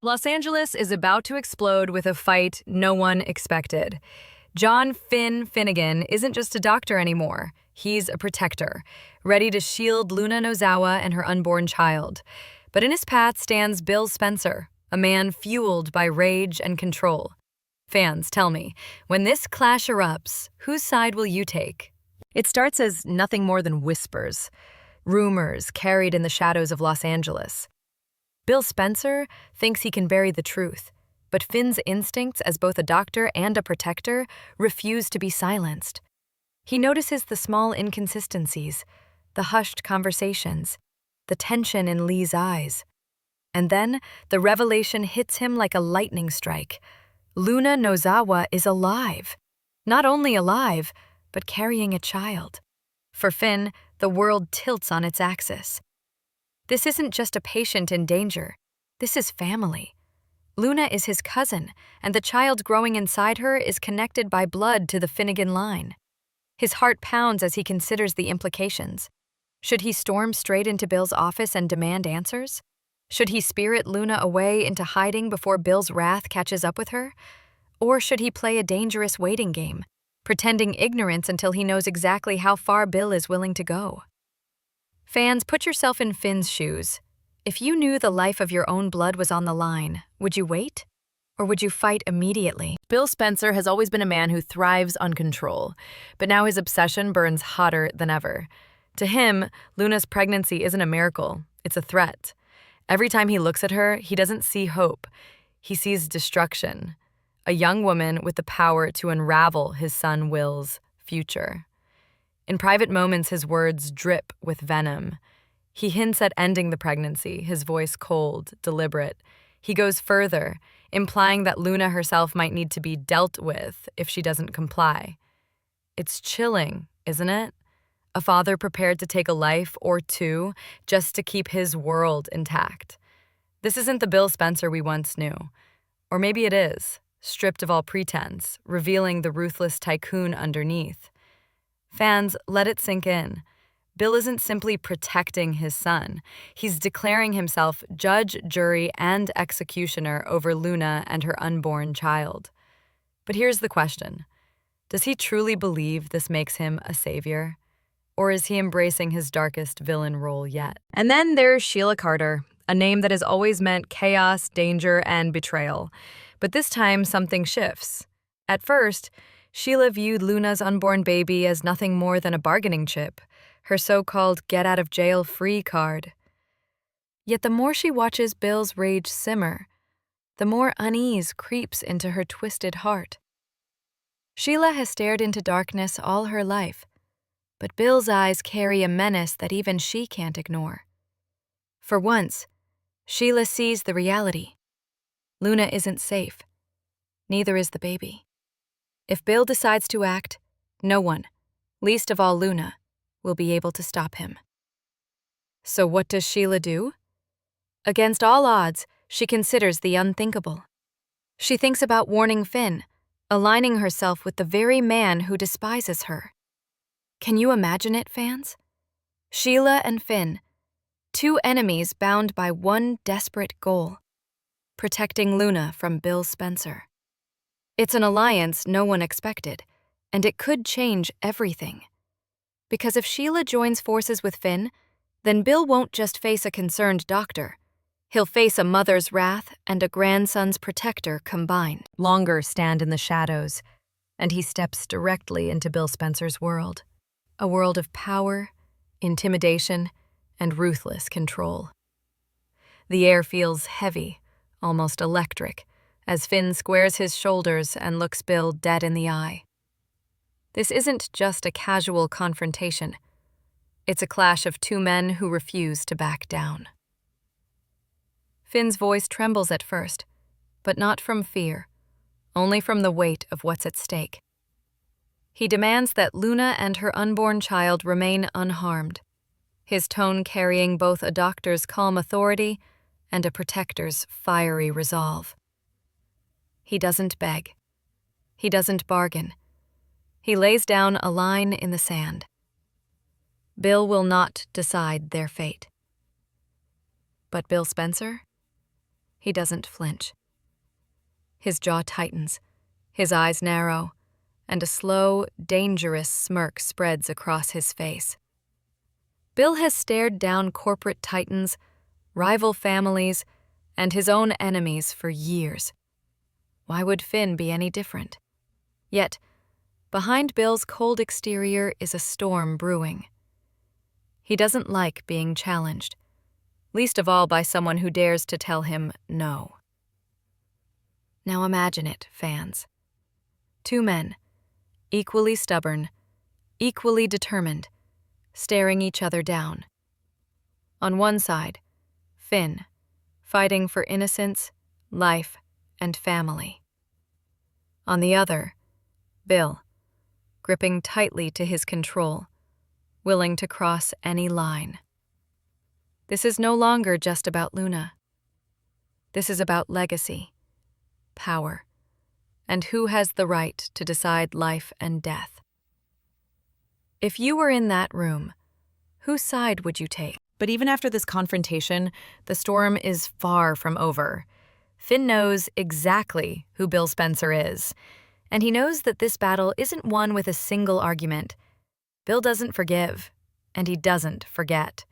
Los Angeles is about to explode with a fight no one expected. John Finn Finnegan isn't just a doctor anymore. He's a protector, ready to shield Luna Nozawa and her unborn child. But in his path stands Bill Spencer, a man fueled by rage and control. Fans, tell me, when this clash erupts, whose side will you take? It starts as nothing more than whispers, rumors carried in the shadows of Los Angeles. Bill Spencer thinks he can bury the truth, but Finn's instincts as both a doctor and a protector refuse to be silenced. He notices the small inconsistencies, the hushed conversations, the tension in Lee's eyes. And then the revelation hits him like a lightning strike. Luna Nozawa is alive. Not only alive, but carrying a child. For Finn, the world tilts on its axis. This isn't just a patient in danger. This is family. Luna is his cousin, and the child growing inside her is connected by blood to the Finnegan line. His heart pounds as he considers the implications. Should he storm straight into Bill's office and demand answers? Should he spirit Luna away into hiding before Bill's wrath catches up with her? Or should he play a dangerous waiting game, pretending ignorance until he knows exactly how far Bill is willing to go? Fans, put yourself in Finn's shoes. If you knew the life of your own blood was on the line, would you wait? Or would you fight immediately? Bill Spencer has always been a man who thrives on control, but now his obsession burns hotter than ever. To him, Luna's pregnancy isn't a miracle, it's a threat. Every time he looks at her, he doesn't see hope. He sees destruction. A young woman with the power to unravel his son Will's future. In private moments, his words drip with venom. He hints at ending the pregnancy, his voice cold, deliberate. He goes further, implying that Luna herself might need to be dealt with if she doesn't comply. It's chilling, isn't it? A father prepared to take a life or two just to keep his world intact. This isn't the Bill Spencer we once knew. Or maybe it is, stripped of all pretense, revealing the ruthless tycoon underneath. Fans, let it sink in. Bill isn't simply protecting his son. He's declaring himself judge, jury, and executioner over Luna and her unborn child. But here's the question. Does he truly believe this makes him a savior? Or is he embracing his darkest villain role yet? And then there's Sheila Carter, a name that has always meant chaos, danger, and betrayal. But this time, something shifts. At first, Sheila viewed Luna's unborn baby as nothing more than a bargaining chip, her so-called get-out-of-jail-free card. Yet the more she watches Bill's rage simmer, the more unease creeps into her twisted heart. Sheila has stared into darkness all her life, but Bill's eyes carry a menace that even she can't ignore. For once, Sheila sees the reality. Luna isn't safe. Neither is the baby. If Bill decides to act, no one, least of all Luna, will be able to stop him. So what does Sheila do? Against all odds, she considers the unthinkable. She thinks about warning Finn, aligning herself with the very man who despises her. Can you imagine it, fans? Sheila and Finn, two enemies bound by one desperate goal: protecting Luna from Bill Spencer. It's an alliance no one expected, and it could change everything. Because if Sheila joins forces with Finn, then Bill won't just face a concerned doctor. He'll face a mother's wrath and a grandson's protector combined. Longer stand in the shadows, and he steps directly into Bill Spencer's world. A world of power, intimidation, and ruthless control. The air feels heavy, almost electric, as Finn squares his shoulders and looks Bill dead in the eye. This isn't just a casual confrontation. It's a clash of two men who refuse to back down. Finn's voice trembles at first, but not from fear, only from the weight of what's at stake. He demands that Luna and her unborn child remain unharmed, his tone carrying both a doctor's calm authority and a protector's fiery resolve. He doesn't beg. He doesn't bargain. He lays down a line in the sand. Bill will not decide their fate. But Bill Spencer? He doesn't flinch. His jaw tightens, his eyes narrow, and a slow, dangerous smirk spreads across his face. Bill has stared down corporate titans, rival families, and his own enemies for years. Why would Finn be any different? Yet, behind Bill's cold exterior is a storm brewing. He doesn't like being challenged, least of all by someone who dares to tell him no. Now imagine it, fans. Two men, equally stubborn, equally determined, staring each other down. On one side, Finn, fighting for innocence, life, and family. On the other, Bill, gripping tightly to his control, willing to cross any line. This is no longer just about Luna. This is about legacy, power, and who has the right to decide life and death. If you were in that room, whose side would you take? But even after this confrontation, the storm is far from over. Finn knows exactly who Bill Spencer is, and he knows that this battle isn't won with a single argument. Bill doesn't forgive, and he doesn't forget.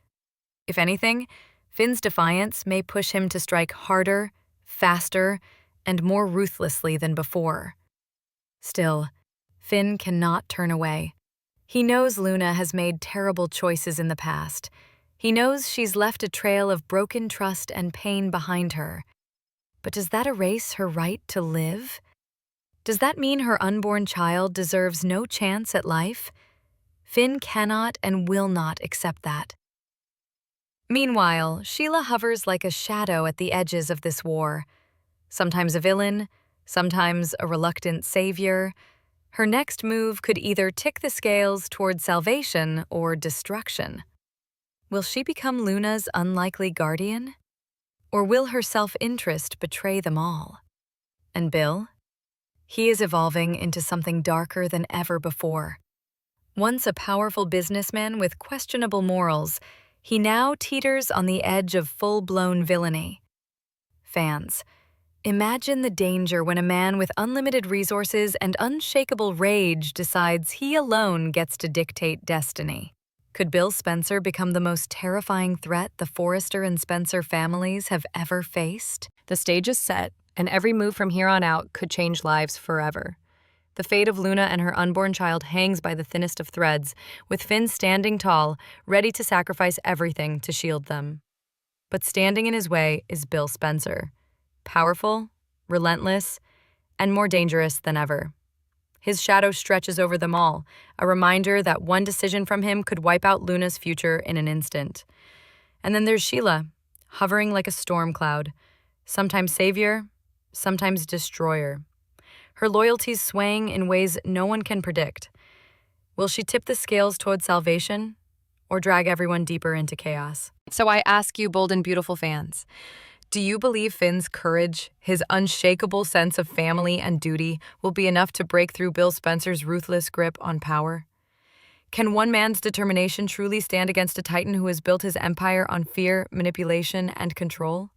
If anything, Finn's defiance may push him to strike harder, faster, and more ruthlessly than before. Still, Finn cannot turn away. He knows Luna has made terrible choices in the past. He knows she's left a trail of broken trust and pain behind her. But does that erase her right to live? Does that mean her unborn child deserves no chance at life? Finn cannot and will not accept that. Meanwhile, Sheila hovers like a shadow at the edges of this war. Sometimes a villain, sometimes a reluctant savior. Her next move could either tip the scales toward salvation or destruction. Will she become Luna's unlikely guardian? Or will her self-interest betray them all? And Bill? He is evolving into something darker than ever before. Once a powerful businessman with questionable morals, he now teeters on the edge of full-blown villainy. Fans, imagine the danger when a man with unlimited resources and unshakable rage decides he alone gets to dictate destiny. Could Bill Spencer become the most terrifying threat the Forrester and Spencer families have ever faced? The stage is set, and every move from here on out could change lives forever. The fate of Luna and her unborn child hangs by the thinnest of threads, with Finn standing tall, ready to sacrifice everything to shield them. But standing in his way is Bill Spencer, powerful, relentless, and more dangerous than ever. His shadow stretches over them all, a reminder that one decision from him could wipe out Luna's future in an instant. And then there's Sheila, hovering like a storm cloud, sometimes savior, sometimes destroyer. Her loyalties swaying in ways no one can predict. Will she tip the scales toward salvation, or drag everyone deeper into chaos? So I ask you, bold and beautiful fans, do you believe Finn's courage, his unshakable sense of family and duty, will be enough to break through Bill Spencer's ruthless grip on power? Can one man's determination truly stand against a titan who has built his empire on fear, manipulation, and control?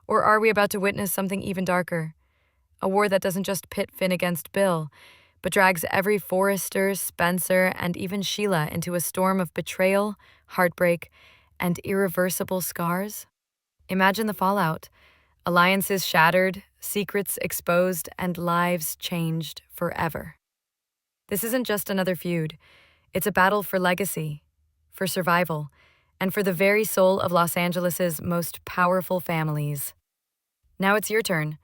Or are we about to witness something even darker? A war that doesn't just pit Finn against Bill, but drags every Forrester, Spencer, and even Sheila into a storm of betrayal, heartbreak, and irreversible scars? Imagine the fallout. Alliances shattered, secrets exposed, and lives changed forever. This isn't just another feud. It's a battle for legacy, for survival, and for the very soul of Los Angeles's most powerful families. Now it's your turn.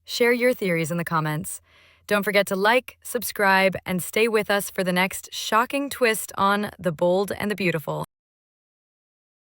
Share your theories in the comments. Don't forget to like, subscribe, and stay with us for the next shocking twist on The Bold and the Beautiful.